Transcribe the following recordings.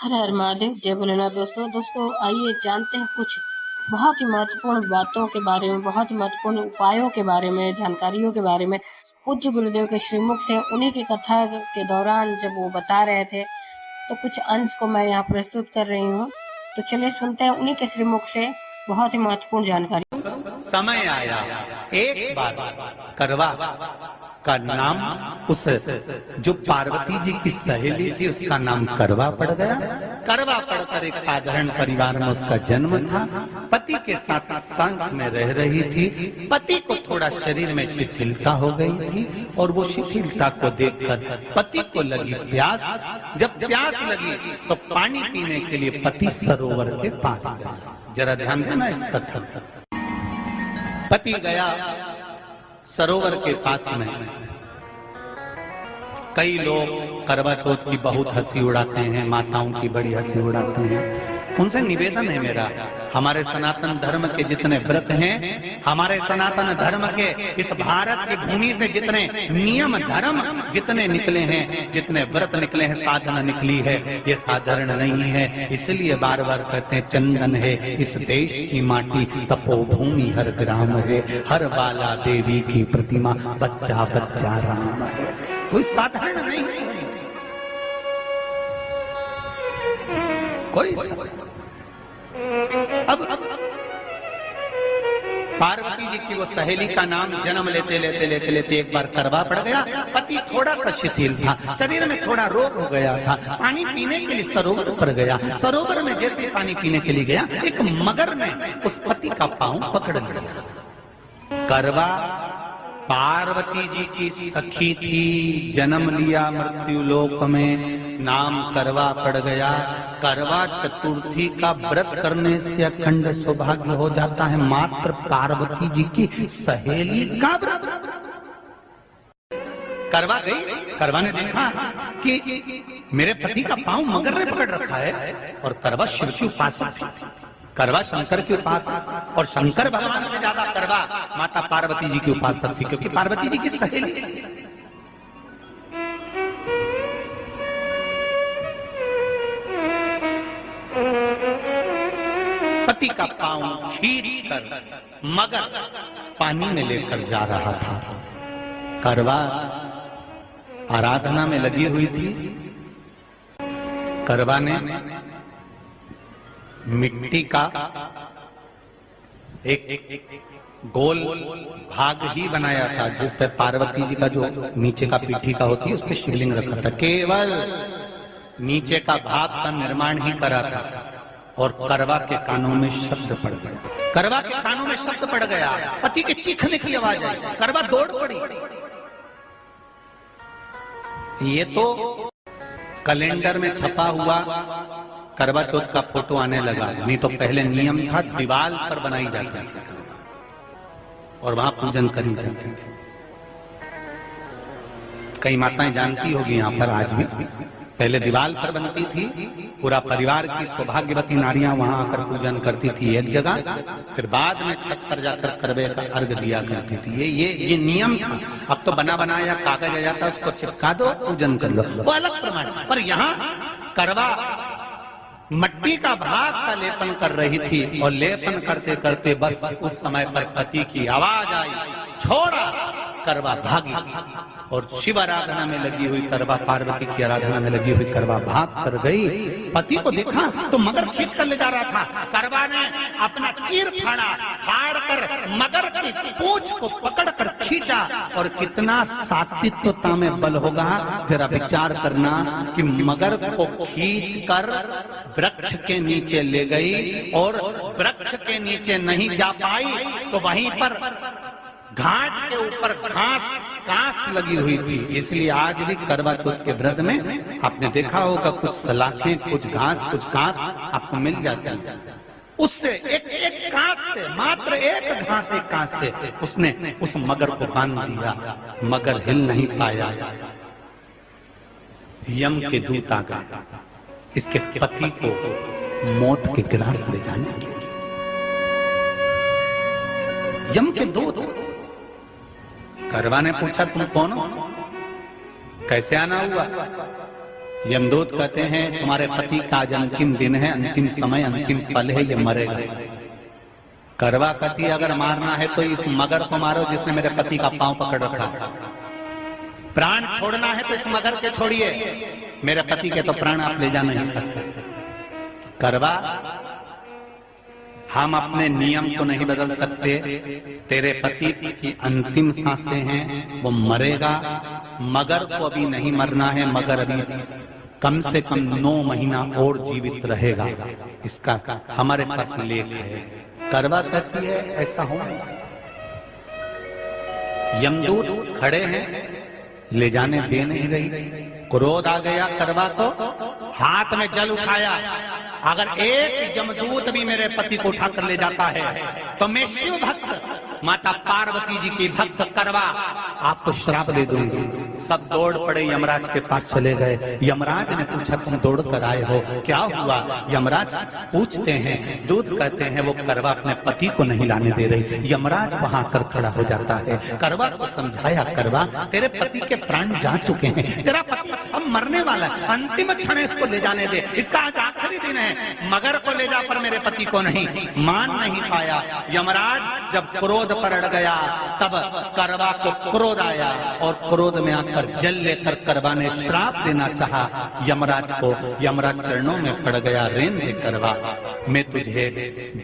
हर हर महादेव, जय भोलेनाथ। दोस्तों आइए जानते हैं कुछ बहुत ही महत्वपूर्ण बातों के बारे में, बहुत ही महत्वपूर्ण उपायों के बारे में, जानकारियों के बारे में। पूज्य गुरुदेव के श्रीमुख से उन्हीं की कथा के दौरान जब वो बता रहे थे, तो कुछ अंश को मैं यहाँ प्रस्तुत कर रही हूँ। तो चलिए सुनते हैं उन्हीं के श्रीमुख से बहुत ही महत्वपूर्ण जानकारी। समय आया एक बार करवा का नाम, उस जो पार्वती जी की सहेली थी उसका नाम करवा पड़ गया। करवा पड़कर एक साधारण परिवार में उसका जन्म था। पति के साथ संग में रह रही थी। पति को थोड़ा शरीर में शिथिलता हो गई थी और वो शिथिलता को देखकर पति को लगी प्यास। जब प्यास लगी तो पानी पीने के लिए पति सरोवर के पास गया। जरा ध्यान देना इस कथा पर। पति गया सरोवर के पास में। कई लोग करवा चौथ की बहुत हंसी उड़ाते हैं, माताओं की बड़ी हंसी उड़ाते हैं। उनसे निवेदन है मेरा, हमारे सनातन धर्म के जितने व्रत हैं, हमारे सनातन धर्म के इस भारत की भूमि से जितने नियम धर्म जितने निकले हैं, जितने व्रत निकले हैं, साधना निकली है, ये साधारण नहीं है। इसलिए बार बार कहते हैं चंदन है इस देश की माटी, तपोभूमि हर ग्राम है, हर बाला देवी की प्रतिमा, बच्चा बच्चा राम है। कोई साधारण नहीं, कोई अब पार्वती जी की वो सहेली का नाम जन्म लेते लेते लेते लेते एक बार करवा पड़ गया। पति थोड़ा सा शिथिल था, शरीर में थोड़ा रोग हो गया था। पानी पीने के लिए सरोवर पर गया। सरोवर में जैसे पानी पीने के लिए गया, एक मगर ने उस पति का पांव पकड़ लिया। करवा पार्वती जी की सखी थी, जन्म लिया मृत्यु लोक में, नाम करवा पड़ गया। करवा चतुर्थी का व्रत करने से अखंड सौभाग्य हो जाता है। मात्र पार्वती जी की सहेली का व्रत। करवा गई, करवा ने देखा कि मेरे पति का पांव मगर ने पकड़ रखा है, और करवा शिव की उपासक थी। करवा शंकर की उपासक, और शंकर भगवान से ज्यादा करवा माता पार्वती जी की उपासक थी, क्योंकि पार्वती जी की सहेली थी। पति का पांव खींचकर मगर पानी में लेकर जा रहा था। करवा आराधना में लगी हुई थी। करवा ने मिट्टी का एक गोल भाग ही बनाया था, जिस पर पार्वती जी का जो नीचे का पीठी का होती है उस पर शिवलिंग रखा था। केवल नीचे का भाग का निर्माण ही करा था, और करवा के कानों में शब्द पड़ गया। करवा के कानों में शब्द पड़ गया, पति के चीखने की आवाज आई। करवा दौड़ पड़ी। ये तो कैलेंडर में छपा हुआ करवा चौथ का फोटो आने लगा, नहीं तो पहले नियम था दीवार पर बनाई जाती थी और वहां पूजन करी जाती थी। कई माताएं जानती होगी यहाँ पर, आज भी पहले दीवार पर बनती थी। पूरा परिवार की सौभाग्यवती नारियां वहां आकर पूजन करती थी एक जगह, फिर बाद में छत पर जाकर करवे का अर्घ दिया करती थी। ये नियम था। अब तो बना बनाया कागज आ जाता, उसको चिपका दो, पूजन कर लो, वो अलग प्रमाण। पर यहाँ करवा मट्टी का भाग का लेपन कर रही थी, और लेपन करते करते बस उस समय पर पति की आवाज आई, छोड़ा। करवा भागी, और शिव आराधना में लगी हुई करवा, पार्वती की आराधना में लगी हुई करवा भाग कर गई। पति को देखा तो मगर खींच कर ले जा रहा था। करवा ने अपना चीर फाड़ कर मगर की पूंछ को पकड़कर खींचा, और कितना सात्विकता में बल होगा, जरा विचार करना कि मगर को खींच कर वृक्ष के नीचे ले गई, और वृक्ष के नीचे नहीं जा पाई तो वहीं पर घाट के ऊपर घास लगी हुई थी। इसलिए आज भी करवा चौथ के व्रत में आपने देखा होगा कुछ सलाखें, कुछ घास आपको मिल जाती है। उससे एक घास से, मात्र एक घास, एक घास से उसने उस मगर को बांध दिया। मगर हिल नहीं पाया। यम के दूत आ गए इसके पति को मौत के ग्रास ले जाने के लिए। यम के दूत। करवा ने पूछा तुम कौन हो, कैसे आना हुआ? यमदूत कहते हैं तुम्हारे पति का आज अंतिम दिन है, अंतिम समय, अंतिम पल है, ये मरेगा। करवा कहती है अगर मारना है तो इस मगर को मारो जिसने मेरे पति का पांव पकड़ रखा है। प्राण छोड़ना है तो इस मगर के छोड़िए, मेरे पति के तो प्राण आप ले जा नहीं सकते। करवा, हम अपने नियम को नहीं बदल सकते। तेरे पति की अंतिम सांसें हैं, वो मरेगा। मगर को अभी नहीं मरना है, मगर अभी कम से कम 9 महीना और जीवित रहेगा, इसका हमारे पास लेख है। करवा कहती है ऐसा हो नहीं सकता। यमदूत खड़े हैं, ले जाने दे नहीं रही। क्रोध आ गया करवा को, हाथ में जल उठाया, अगर एक यमदूत भी मेरे पति को उठाकर ले जाता है तो मैं शिव भक्त माता पार्वती जी की भक्त करवा आपको श्राप दे दूंगी। सब दौड़ पड़े, यमराज के पास चले गए। यमराज ने पूछा तुम दौड़ कर आए हो, क्या हुआ? यमराज पूछते हैं, दूत कहते हैं वो करवा अपने पति को नहीं लाने दे रही। यमराज वहां कर खड़ा हो जाता है। करवा को समझाया, करवा तेरे पति के प्राण जा चुके हैं, तेरा पति अब मरने वाला है, अंतिम क्षण इसको ले जाने दे, इसका आज आखिरी दिन है, मगर को ले जा पर मेरे पति को नहीं। मान नहीं पाया। यमराज जब क्रोध पर अड़ गया तब करवा को क्रोध आया और क्रोध में आकर जल लेकर करवा ने श्राप देना चाहा यमराज को। यमराज चरणों में पड़ गया, रेन दे करवा, मैं तुझे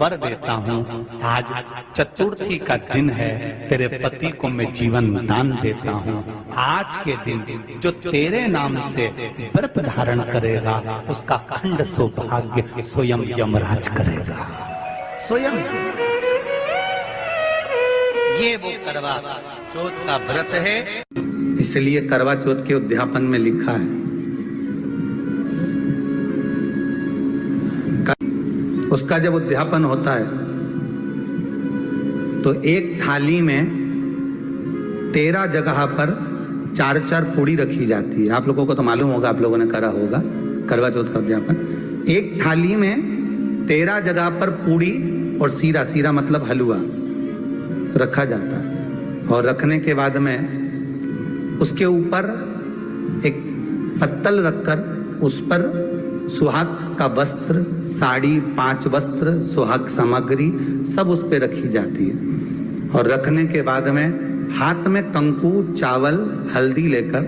वर देता हूँ, आज चतुर्थी का दिन है, तेरे पति को मैं जीवन दान देता हूँ। आज के दिन जो तेरे नाम से व्रत धारण करेगा उसका खंड सौभाग्य स्वयं यमराज करेगा, स्वयं। ये वो करवा चौथ का व्रत है, इसलिए करवा चौथ के उद्यापन में लिखा है, उसका जब उद्यापन होता है तो एक थाली में 13 जगह पर 4-4 पूड़ी रखी जाती है। आप लोगों को तो मालूम होगा, आप लोगों ने करा होगा करवा चौथ का उद्यापन। एक थाली में 13 जगह पर पूड़ी और सीरा, सीरा मतलब हलवा रखा जाता है। और रखने के बाद में उसके ऊपर एक पत्तल रखकर उस पर सुहाग का वस्त्र, साड़ी, 5 वस्त्र, सुहाग सामग्री सब उस पे रखी जाती है। और रखने के बाद में हाथ में कंकु, चावल, हल्दी लेकर,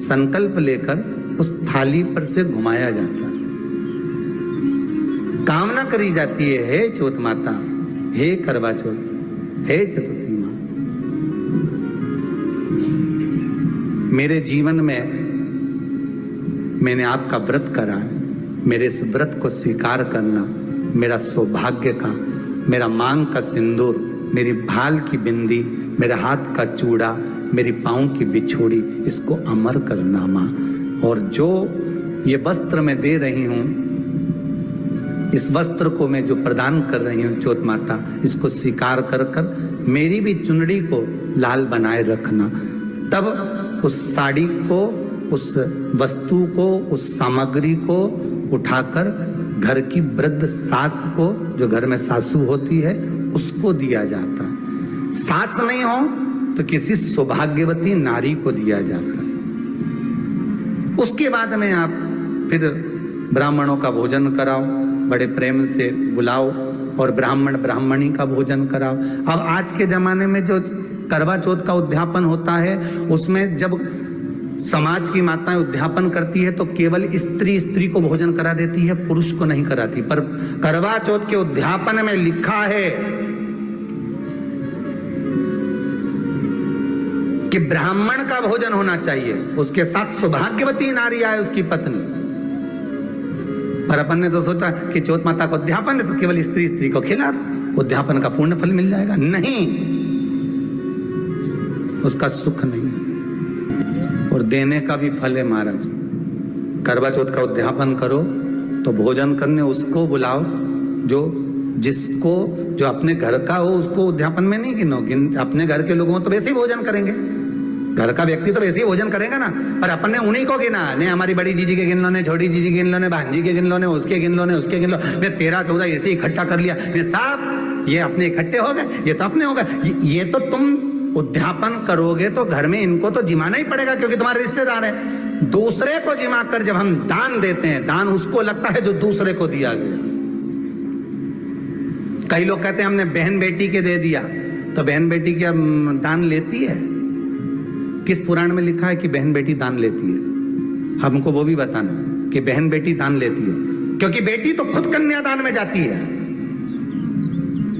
संकल्प लेकर उस थाली पर से घुमाया जाता है। कामना करी जाती है, हे चौथ माता, हे करवा चौथ, हे चतुर्थी माँ, मेरे जीवन में मैंने आपका व्रत करा है, मेरे इस व्रत को स्वीकार करना, मेरा सौभाग्य का, मेरा मांग का सिंदूर, मेरी भाल की बिंदी, मेरे हाथ का चूड़ा, मेरी पाँव की बिछोड़ी, इसको अमर करना माँ। और जो ये वस्त्र मैं दे रही हूँ, इस वस्त्र को मैं जो प्रदान कर रही हूँ चौथ माता, इसको स्वीकार कर कर मेरी भी चुनड़ी को लाल बनाए रखना। तब उस साड़ी को, उस वस्तु को, उस सामग्री को उठाकर घर की वृद्ध सास को, जो घर में सासू होती है, उसको दिया जाता है। सास नहीं हो तो किसी सौभाग्यवती नारी को दिया जाता है। उसके बाद में आप फिर ब्राह्मणों का भोजन कराओ, बड़े प्रेम से बुलाओ और ब्राह्मण ब्राह्मणी का भोजन कराओ। अब आज के जमाने में जो करवा चौथ का उद्यापन होता है, उसमें जब समाज की माताएं उद्यापन करती है तो केवल स्त्री को भोजन करा देती है, पुरुष को नहीं कराती। पर करवा चौथ के उद्यापन में लिखा है कि ब्राह्मण का भोजन होना चाहिए, उसके साथ सौभाग्यवती नारी आए, उसकी पत्नी। पर अपन ने तो सोचा कि चौथ माता का उद्यापन है तो केवल स्त्री को खिला दो, उद्यापन का पूर्ण फल मिल जाएगा। नहीं, उसका सुख नहीं और देने का भी फल है महाराज। करवा चौथ का उद्यापन करो तो भोजन करने उसको बुलाओ जो अपने घर का हो, उसको उद्यापन में नहीं गिनो। अपने घर के लोगों तो वैसे ही भोजन करेंगे, घर का व्यक्ति तो वैसे ही भोजन करेगा ना, पर अपन ने उन्हीं को गिना। ने हमारी बड़ी जीजी के गिन लो, ने छोटी जीजी के गिन लो, ने भांजी के गिन लो, ने उसके गिन लो, ने उसके गिन लो, ने 13-14 ऐसे इकट्ठा कर लिया। ये सब ये अपने इकट्ठे हो गए, ये तो अपने हो गए। ये तो तुम उद्यापन करोगे तो घर में इनको तो जिमाना ही पड़ेगा क्योंकि तुम्हारे रिश्तेदार हैं। दूसरे को जिमा कर जब हम दान देते हैं, दान उसको लगता है जो दूसरे को दिया गया। कई लोग कहते हैं हमने बहन बेटी के दे दिया, तो बहन बेटी क्या दान लेती है? किस पुराण में लिखा है कि बहन बेटी दान लेती है? हमको वो भी बताना कि बहन बेटी दान लेती हो, क्योंकि बेटी तो खुद कन्यादान में जाती है।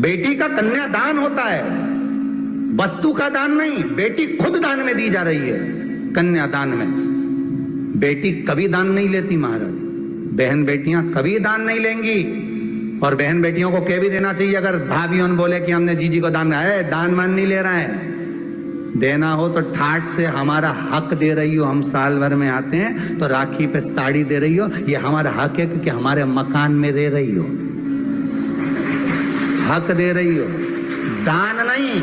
बेटी का कन्यादान होता है, वस्तु का दान नहीं। बेटी खुद दान में दी जा रही है, कन्यादान में। बेटी कभी दान नहीं लेती महाराज, बहन बेटियां कभी दान नहीं लेंगी। और बहन बेटियों को कह भी देना चाहिए, अगर भाभीयों बोले कि हमने जीजी को दान, है दान मान नहीं ले रहे हैं, देना हो तो ठाठ से हमारा हक दे रही हो। हम साल भर में आते हैं तो राखी पे साड़ी दे रही हो, ये हमारा हक है, क्योंकि हमारे मकान में रह रही हो, हक दे रही हो, दान नहीं।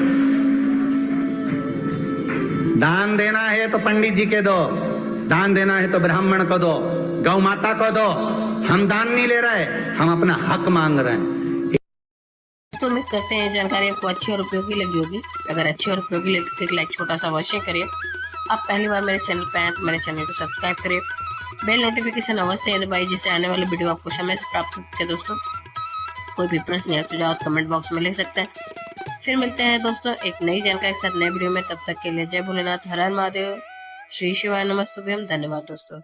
दान देना है तो पंडित जी के दो, दान देना है तो ब्राह्मण को दो, गौ माता को दो। हम दान नहीं ले रहे, हम अपना हक मांग रहे हैं। तो उम्मीद करते हैं जानकारी आपको अच्छी और उपयोगी लगी होगी। अगर अच्छी और उपयोगी लगी तो एक लाइक छोटा सा अवश्य करिए। आप पहली बार मेरे चैनल पे आए तो मेरे चैनल को सब्सक्राइब करिए, बेल नोटिफिकेशन अवश्य दबाइए, जिससे आने वाले वीडियो आपको समय से प्राप्त होते हैं। दोस्तों कोई भी प्रश्न या सुझाव कमेंट बॉक्स में लिख सकते हैं। फिर मिलते हैं दोस्तों एक नई जानकारी के साथ नए वीडियो में। तब तक के लिए जय भोलेनाथ, हर हर महादेव, श्री शिवाय नमस्तुभ्यम। धन्यवाद दोस्तों।